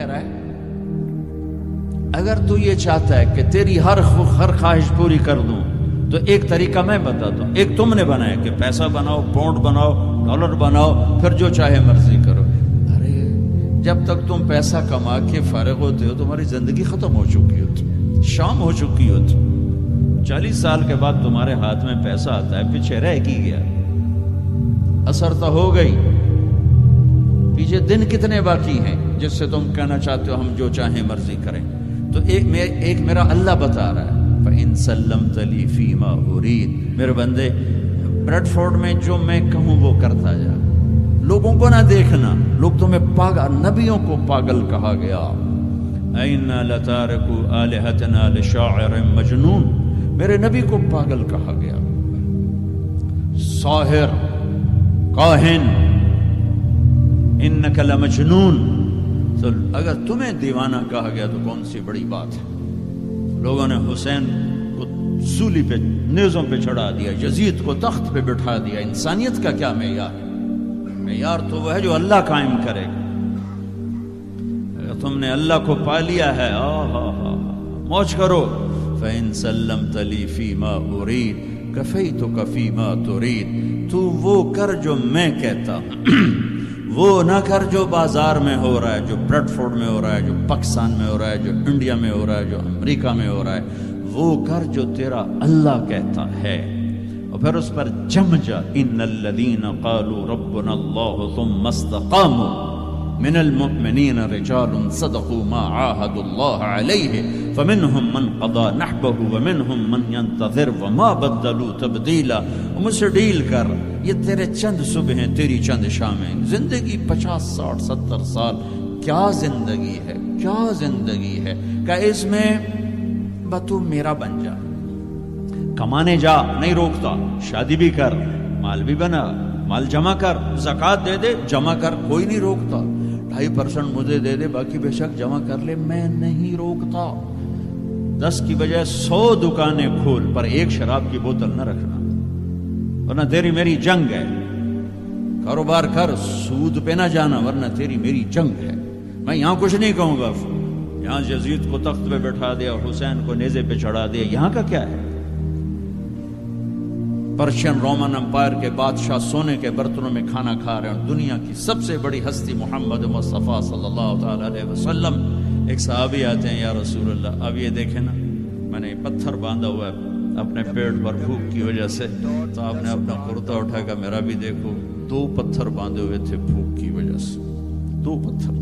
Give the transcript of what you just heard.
رہا ہے؟ اگر تو یہ چاہتا ہے کہ تیری ہر خواہش پوری کر دوں تو ایک طریقہ میں بتاتا ہوں. ایک تم نے بنایا کہ پیسہ بناؤ، پاؤنڈ بناؤ، ڈالر بناؤ، پھر جو چاہے مرضی کرو. ارے جب تک تم پیسہ کما کے فارغ ہوتے ہو تمہاری زندگی ختم ہو چکی ہوتی، شام ہو چکی ہوتی. 40 سال کے بعد تمہارے ہاتھ میں پیسہ آتا ہے، پیچھے رہ کی گیا؟ اثر تو ہو گئی. پیچھے دن کتنے باقی ہیں جس سے تم کہنا چاہتے ہو ہم جو چاہیں مرضی کریں؟ تو ایک میرا اللہ بتا رہا ہے فَإِن سَلَّمْتَ لِي فِي مَا أُرِيدُ. میرے بندے بریڈ فورڈ میں جو میں کہوں وہ کرتا جا. لوگوں کو نہ دیکھنا، لوگ تمہیں پاگل، نبیوں کو پاگل کہا گیا. اَإِنَّا لَتَارِكُو آلِهَتَنَا لِشَاعِرٍ مَجْنُونٍ. میرے نبی کو پاگل کہا گیا، ساحر، کاہن، اِنَّكَ لَمَجْنُونَ. تو اگر تمہیں دیوانہ کہا گیا تو کون سی بڑی بات ہے؟ لوگوں نے حسین کو سولی پہ، نیزوں پہ چڑھا دیا، یزید کو تخت پہ بٹھا دیا. انسانیت کا کیا معیار ہے؟ معیار تو وہ ہے جو اللہ قائم کرے گا. اگر تم نے اللہ کو پا لیا ہے موج کرو. فَإِن سَلَّمْتَ لِي فِي مَا أُرِيدُ كَفَيْتُكَ فِي مَا تُرِيدُ. تو وہ کر جو میں کہتا ہوں، وہ نہ کر جو بازار میں ہو رہا ہے، جو بریڈ فورڈ میں ہو رہا ہے، جو پاکستان میں ہو رہا ہے، جو انڈیا میں ہو رہا ہے، جو امریکہ میں ہو رہا ہے. وہ کر جو تیرا اللہ کہتا ہے. اور پھر اس پر جم جا. ان الذین قالوا ربنا اللہ ثم استقاموا من المؤمنین رجال صدقوا ما عاهدوا اللہ علیہ فمنهم من قضى نحبه ومنهم من ينتظر وما بدلوا تبدیلا. مجھ سے ڈیل کر، یہ تیرے چند صبح ہیں، تیری چند شامیں. زندگی 50 60 70 سال، کیا زندگی ہے، کیا زندگی ہے کہ اس میں تو میرا بن جا. کمانے جا، نہیں روکتا. شادی بھی کر، مال بھی بنا، مال جمع کر، زکوٰۃ دے دے، جمع کر، کوئی نہیں روکتا. 2.5% مجھے دے دے، باقی بے شک جمع کر لے، میں نہیں روکتا. 10 کی بجائے 100 دکانیں کھول، پر ایک شراب کی بوتل نہ رکھنا، ورنہ تیری میری جنگ ہے. کاروبار کر، سود پہ نہ جانا، ورنہ تیری میری جنگ ہے. میں یہاں کچھ نہیں کہوں گا. یہاں یزید کو تخت پہ بٹھا دیا اور حسین کو نیزے پہ چڑھا دیا. یہاں کا کیا ہے؟ پرشین رومن امپائر کے بادشاہ سونے کے برتنوں میں کھانا کھا رہے ہیں. دنیا کی سب سے بڑی ہستی محمد مصطفیٰ صلی اللہ تعالی علیہ وسلم. ایک صحابی آتے ہیں، یا رسول اللہ اب یہ دیکھیں نا، میں نے پتھر باندھا ہوا ہے اپنے پیٹ پر بھوک کی وجہ سے، تو آپ نے اپنا کرتا اٹھا کر میرا بھی دیکھو. 2 پتھر باندھے ہوئے تھے بھوک کی وجہ سے، 2 پتھر.